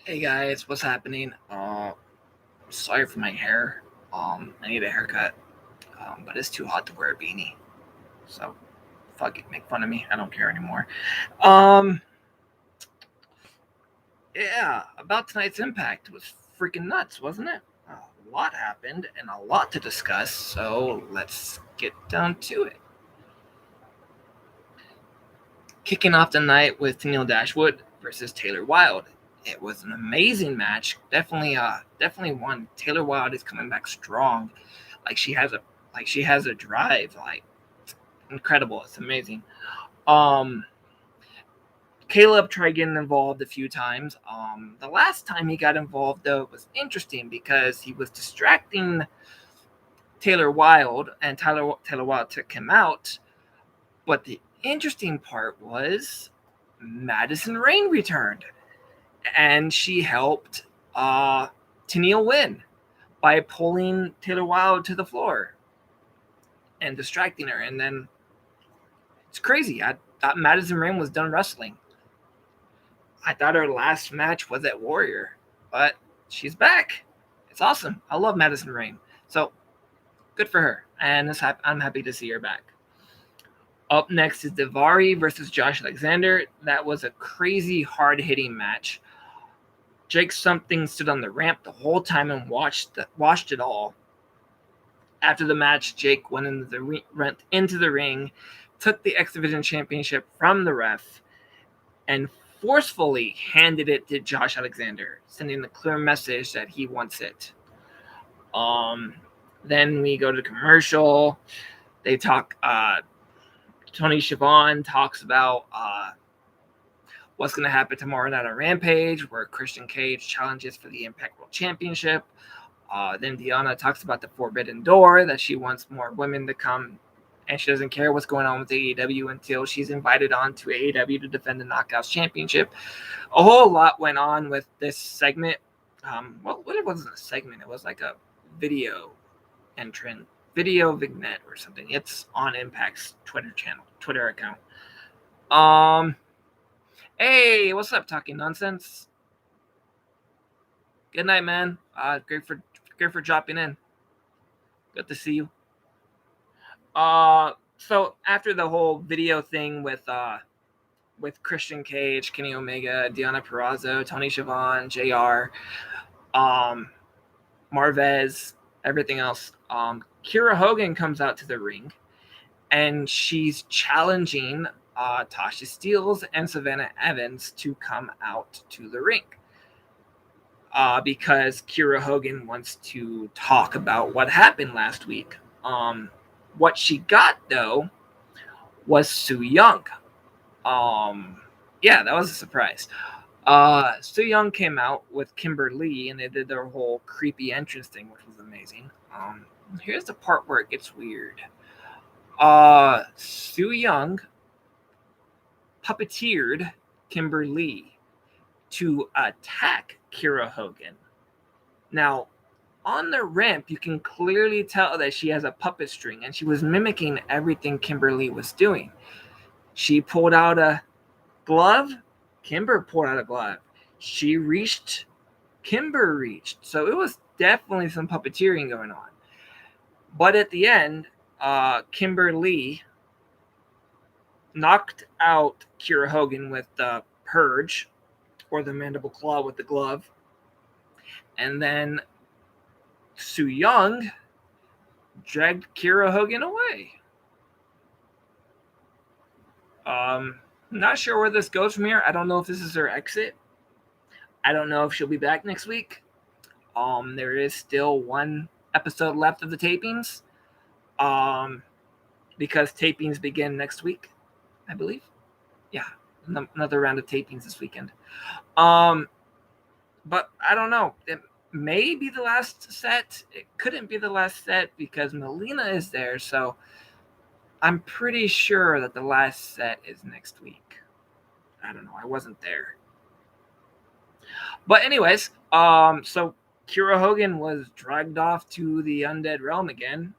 Hey guys, what's happening? Sorry for my hair. I need a haircut. But it's too hot to wear a beanie. So fuck it, make fun of me. I don't care anymore. Um, yeah, about tonight's impact it was freaking nuts, wasn't it? A lot happened and a lot to discuss. So let's get down to it. Kicking off the night with Dashwood versus Taylor Wilde. It was an amazing match. Definitely one. Taylor Wilde is coming back strong. Like she has a drive. Like incredible. It's amazing. Um, Caleb tried getting involved a few times. The last time he got involved though was interesting because he was distracting Taylor Wilde, and Taylor Wilde took him out. But the interesting part was Madison Rayne returned, and she helped Tennille win by pulling Taylor Wilde to the floor and distracting her. And then it's crazy. I thought Madison Rayne was done wrestling. I thought her last match was at Warrior, but she's back. It's awesome. I love Madison Rayne. So good for her, and I'm happy to see her back. Up next is Devari versus Josh Alexander. That was a crazy, hard-hitting match. Jake Something stood on the ramp the whole time and watched it all. After the match, Jake went into the ring, took the X Division Championship from the ref, and forcefully handed it to Josh Alexander, sending the clear message that he wants it. Then we go to commercial. They talk. Tony Schiavone talks about what's going to happen tomorrow night on Rampage, where Christian Cage challenges for the Impact World Championship. Then Deanna talks about the Forbidden Door, that she wants more women to come, and she doesn't care what's going on with AEW until she's invited on to AEW to defend the Knockouts Championship. A whole lot went on with this segment. Well, it wasn't a segment. It was like a video vignette or something. It's on Impact's Twitter account. Hey, what's up, Talking Nonsense? Good night, man. Great for dropping in. Good to see you. So after the whole video thing with Christian Cage, Kenny Omega, Deonna Purrazzo, Tony Schiavone, JR, Marvez, everything else, Kiera Hogan comes out to the ring, and she's challenging Tasha Steelz and Savannah Evans to come out to the ring. Because Kiera Hogan wants to talk about what happened last week. What she got, though, was Su Yung. Yeah, that was a surprise. Su Yung came out with Kimber Lee, and they did their whole creepy entrance thing, which was amazing. Here's the part where it gets weird. Su Yung puppeteered Kimber Lee to attack Kiera Hogan. Now, on the ramp, you can clearly tell that she has a puppet string, and she was mimicking everything Kimber Lee was doing. She pulled out a glove. Kimber pulled out a glove. She reached. Kimber reached. So it was definitely some puppeteering going on. But at the end, Kimber Lee knocked out Kiera Hogan with the Purge, or the Mandible Claw with the glove. And then Su Yung dragged Kiera Hogan away. Not sure where this goes from here. I don't know if this is her exit. I don't know if she'll be back next week. There is still one episode left of the tapings. Because tapings begin next week, I believe. Yeah, another round of tapings this weekend. But I don't know. It may be the last set. It couldn't be the last set because Melina is there. So I'm pretty sure that the last set is next week. I don't know. I wasn't there. But anyways, so Kiera Hogan was dragged off to the Undead Realm again.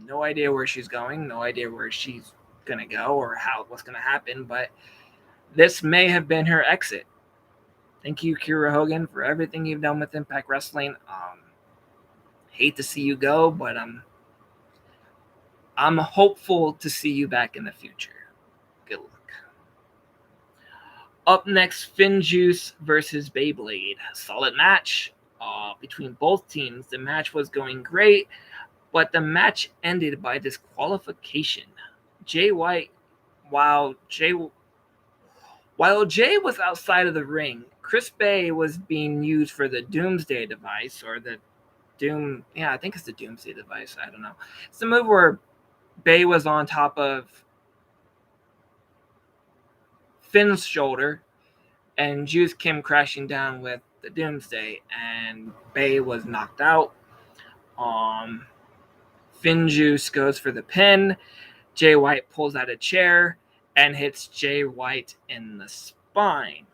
No idea where she's going. No idea where she's going to go or what's going to happen. But this may have been her exit. Thank you, Kira Hogan, for everything you've done with Impact Wrestling. Hate to see you go, but I'm hopeful to see you back in the future. Good luck. Up next, Finjuice versus Beyblade. Solid match between both teams. The match was going great, but the match ended by disqualification. Jay White, while Jay was outside of the ring, Chris Bay was being used for the Doomsday device, or the I think it's the Doomsday device. I don't know. It's the move where Bay was on top of Finn's shoulder, and Juice came crashing down with the Doomsday, and Bay was knocked out. Finn Juice goes for the pin. Jay White pulls out a chair and hits Jay White in the spine.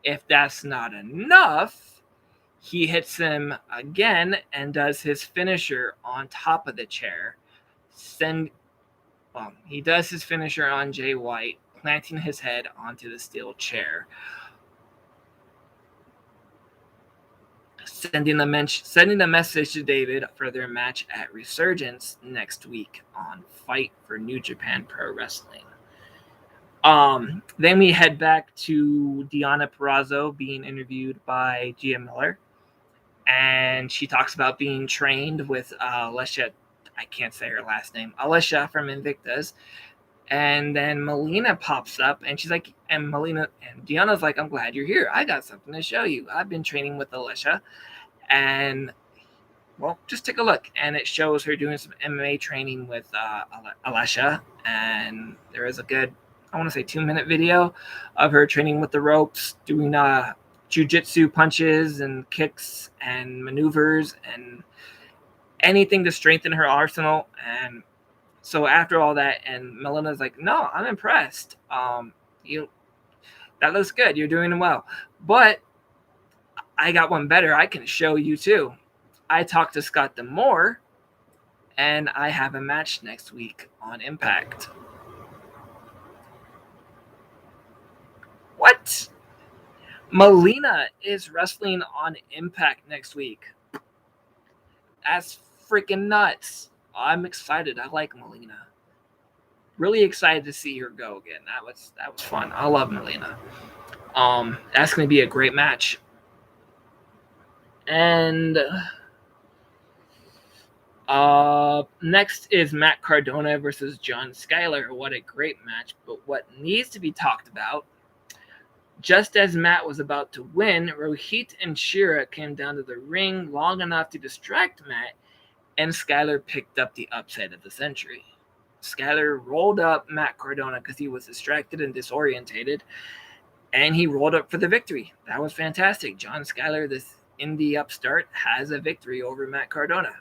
If that's not enough, he hits him again and does his finisher on top of the chair. He does his finisher on Jay White, planting his head onto the steel chair. Sending a message to David for their match at Resurgence next week on Fight for New Japan Pro Wrestling. Then we head back to Deonna Purrazzo being interviewed by Gia Miller, and she talks about being trained with Alessia. I can't say her last name. Alessia from Invictus. And then Melina pops up, and she's like, and Deonna's like, I'm glad you're here. I got something to show you. I've been training with Alessia, and well, just take a look. And it shows her doing some MMA training with Alessia, and there is a good, I want to say 2-minute video of her training with the ropes, doing jiu-jitsu punches and kicks and maneuvers and anything to strengthen her arsenal. And so after all that, and Melina's like, no, I'm impressed. That looks good. You're doing well. But I got one better. I can show you too. I talked to Scott D'Amore, and I have a match next week on Impact. What? Melina is wrestling on Impact next week. That's freaking nuts. I'm excited. I like Melina. Really excited to see her go again. That was fun. I love Melina. That's going to be a great match. And next is Matt Cardona versus John Schuyler. What a great match. But what needs to be talked about, just as Matt was about to win, Rohit and Shira came down to the ring long enough to distract Matt, and Schuyler picked up the upset of the century. Schuyler rolled up Matt Cardona because he was distracted and disorientated, and he rolled up for the victory. That was fantastic. John Schuyler, this indie upstart, has a victory over Matt Cardona.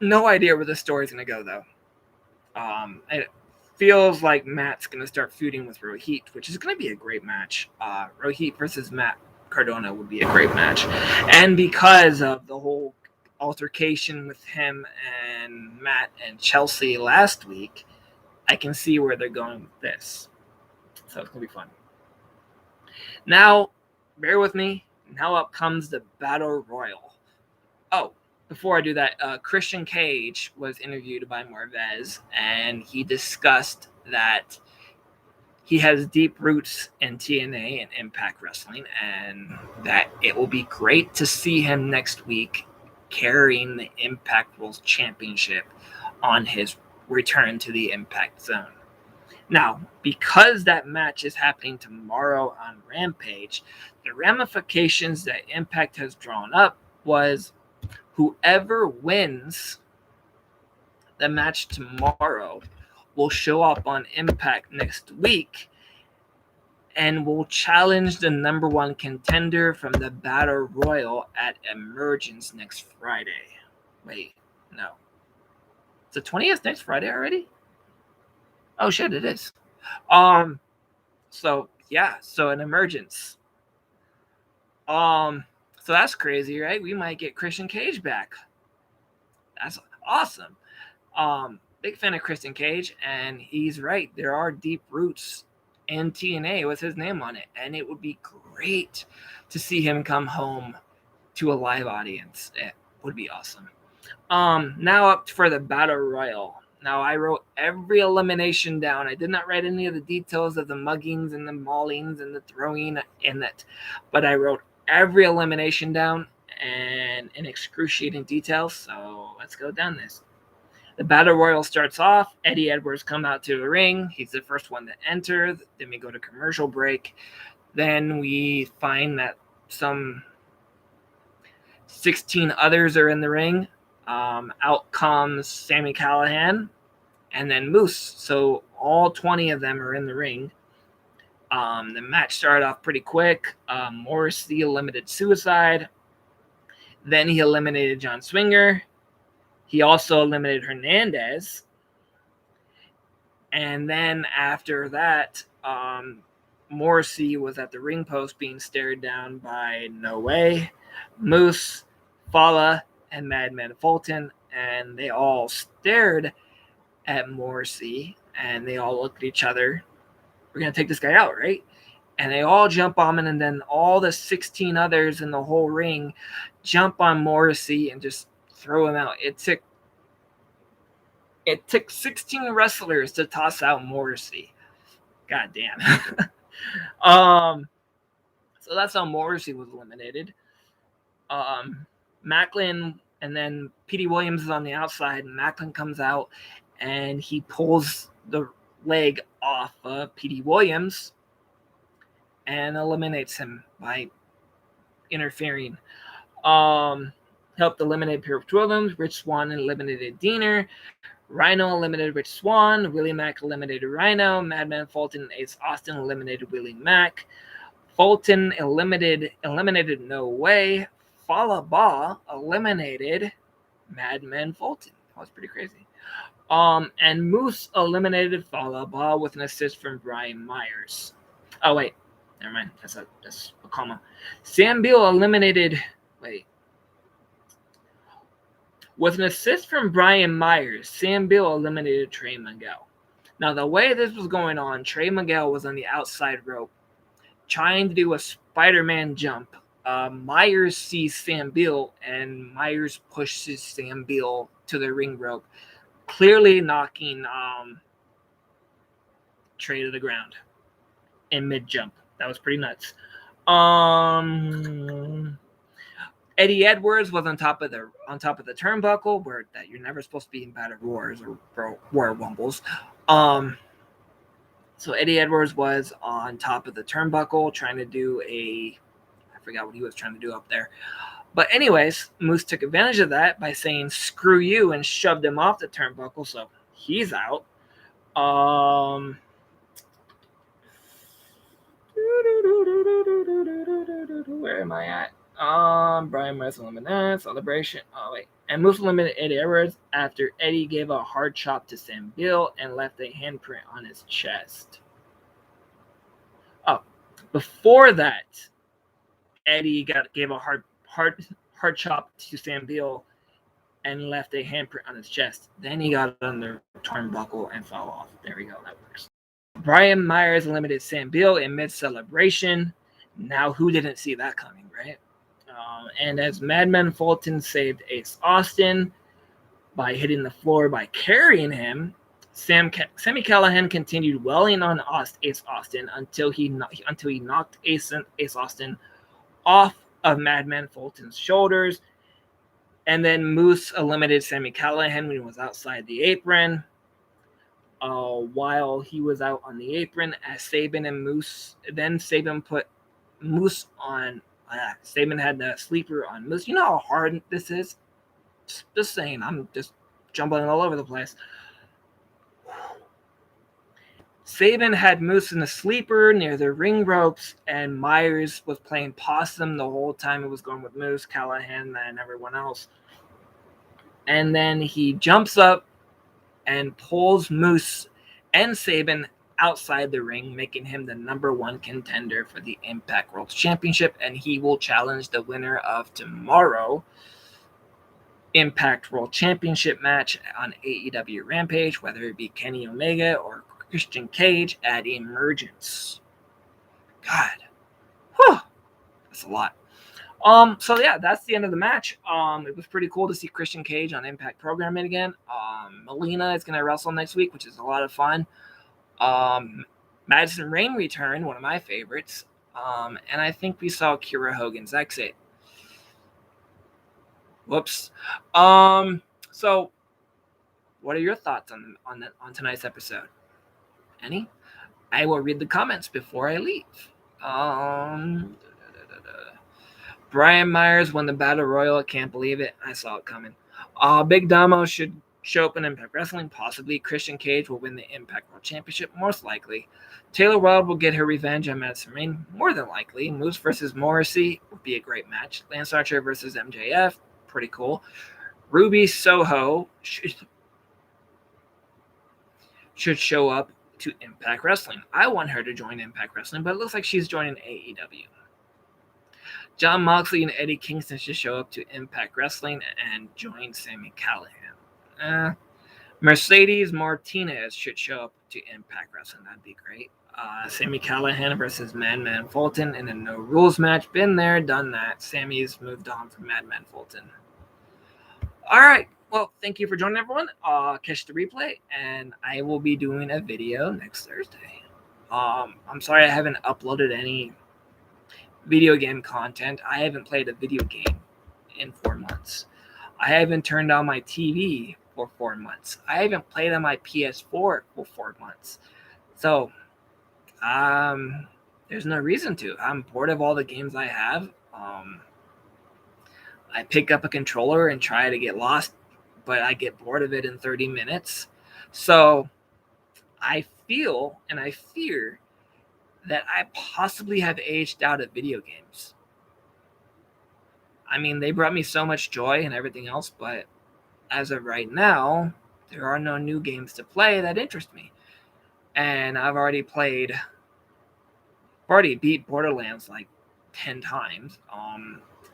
No idea where the story's going to go, though. It feels like Matt's going to start feuding with Rohit, which is going to be a great match. Rohit versus Matt Cardona would be a great match. And because of the whole altercation with him and Matt and Chelsea last week, I can see where they're going with this. So it's going to be fun. Now, bear with me. Now up comes the Battle Royale. Oh, before I do that, Christian Cage was interviewed by Marvez, and he discussed that he has deep roots in TNA and Impact Wrestling, and that it will be great to see him next week carrying the Impact World Championship on his return to the Impact Zone. Now, because that match is happening tomorrow on Rampage, the ramifications that Impact has drawn up was whoever wins the match tomorrow will show up on Impact next week and will challenge the number one contender from the Battle Royale at Emergence next Friday. Wait, no. It's the 20th next Friday already? Oh shit, it is. So an Emergence. So that's crazy, right? We might get Christian Cage back. That's awesome. Big fan of Christian Cage, and he's right. There are deep roots in TNA with his name on it, and it would be great to see him come home to a live audience. It would be awesome. Now up for the Battle Royale. Now, I wrote every elimination down. I did not write any of the details of the muggings and the maulings and the throwing in it, but I wrote every elimination down and in excruciating detail. So let's go down this. The Battle Royal starts off. Eddie Edwards comes out to the ring. He's the first one to enter. Then we go to commercial break. Then we find that some 16 others are in the ring. Out comes Sami Callihan and then Moose. So all 20 of them are in the ring. The match started off pretty quick. Morrissey eliminated Suicide. Then he eliminated John Swinger. He also eliminated Hernandez. And then after that, Morrissey was at the ring post being stared down by No Way, Moose, Fala, and Madman Fulton. And they all stared at Morrissey, and they all looked at each other. We're going to take this guy out, right? And they all jump on him, and then all the 16 others in the whole ring jump on Morrissey and just throw him out. It took 16 wrestlers to toss out Morrissey. God damn. So that's how Morrissey was eliminated. Macklin, and then Petey Williams is on the outside, and Macklin comes out, and he pulls the leg off of Petey Williams and eliminates him by interfering. Helped eliminate Pierce Williams. Rich Swann eliminated Diener. Rhino eliminated Rich Swann. Willie Mack eliminated Rhino. Madman Fulton and Ace Austin eliminated Willie Mack. Fulton eliminated No Way. Falaba eliminated Madman Fulton. That was pretty crazy. And Moose eliminated Falaba with an assist from Brian Myers. Oh wait, never mind. That's a comma. Sam Beal eliminated. With an assist from Brian Myers, Sam Beal eliminated Trey Miguel. Now, the way this was going on, Trey Miguel was on the outside rope trying to do a Spider-Man jump. Myers sees Sam Beal, and Myers pushes Sam Beal to the ring rope, clearly knocking Trey to the ground in mid-jump. That was pretty nuts. Eddie Edwards was on top of the turnbuckle, where that you're never supposed to be in Battle Royals or Royal Rumbles. So Eddie Edwards was on top of the turnbuckle trying to do I forgot what he was trying to do up there. But anyways, Moose took advantage of that by saying "screw you" and shoved him off the turnbuckle, so he's out. Where am I at? Brian Myers eliminated Celebration. Oh wait, and Moose eliminated Eddie Edwards after Eddie gave a hard chop to Sam Beal and left a handprint on his chest. Oh, before that, Eddie gave a hard chop to Sam Beal and left a handprint on his chest. Then he got on the turnbuckle and fell off. There we go. That works. Brian Myers eliminated Sam Beal in mid-celebration. Now, who didn't see that coming, right? And as Madman Fulton saved Ace Austin by hitting the floor by carrying him, Sami Callihan continued welling on Ace Austin until he knocked Ace Austin off of Madman Fulton's shoulders. And then Moose eliminated Sami Callihan when he was outside the apron. While he was out on the apron, as Sabin and Moose, then Sabin put Moose on. Sabin had the sleeper on Moose. You know how hard this is? Just saying. I'm just jumbling all over the place. Sabin had Moose in the sleeper near the ring ropes, and Myers was playing possum the whole time it was going with Moose, Callihan, and everyone else. And then he jumps up and pulls Moose and Sabin outside the ring, making him the number one contender for the Impact World Championship, and he will challenge the winner of tomorrow Impact World Championship match on AEW Rampage, whether it be Kenny Omega or Christian Cage at Emergence. God. Whew. That's a lot. So yeah, that's the end of the match. It was pretty cool to see Christian Cage on Impact Programming again. Melina is gonna wrestle next week, which is a lot of fun. Madison Rayne returned, one of my favorites. And I think we saw Kira Hogan's exit. Whoops. So what are your thoughts on tonight's episode? Any? I will read the comments before I leave. Brian Myers won the Battle Royale. I can't believe it. I saw it coming. Big Damo should show up in Impact Wrestling. Possibly. Christian Cage will win the Impact World Championship. Most likely. Taylor Wilde will get her revenge on Madison Rayne. More than likely. Moose versus Morrissey would be a great match. Lance Archer versus MJF. Pretty cool. Ruby Soho should show up to Impact Wrestling. I want her to join Impact Wrestling, but it looks like she's joining AEW. John Moxley and Eddie Kingston should show up to Impact Wrestling and join Sami Callihan. Mercedes Martinez should show up to Impact Wrestling. That'd be great. Sami Callihan versus Madman Fulton in a no rules match. Been there, done that. Sammy's moved on from Madman Fulton. All right. Well, thank you for joining, everyone. Catch the replay, and I will be doing a video next Thursday. I'm sorry I haven't uploaded any video game content. I haven't played a video game in 4 months. I haven't turned on my TV for 4 months. I haven't played on my PS4 for 4 months. So, there's no reason to. I'm bored of all the games I have. I pick up a controller and try to get lost, but I get bored of it in 30 minutes. So, I feel and I fear that I possibly have aged out of video games. I mean, they brought me so much joy and everything else, but as of right now, there are no new games to play that interest me. And I've already beat Borderlands like 10 times.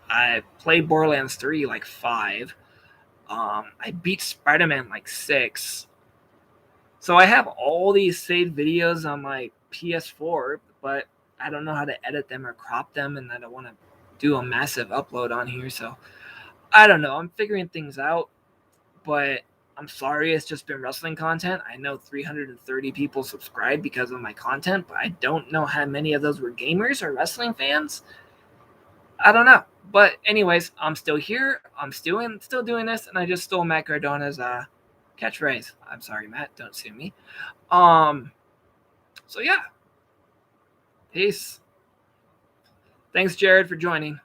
I played Borderlands 3 like 5. I beat Spider-Man like 6. So I have all these saved videos on my PS4, but I don't know how to edit them or crop them, and I don't want to do a massive upload on here. So I don't know. I'm figuring things out, but I'm sorry it's just been wrestling content. I know 330 people subscribed because of my content, but I don't know how many of those were gamers or wrestling fans. I don't know. But anyways, I'm still here. I'm still doing this, and I just stole Matt Cardona's catchphrase. I'm sorry, Matt. Don't sue me. So yeah. Peace. Thanks, Jared, for joining.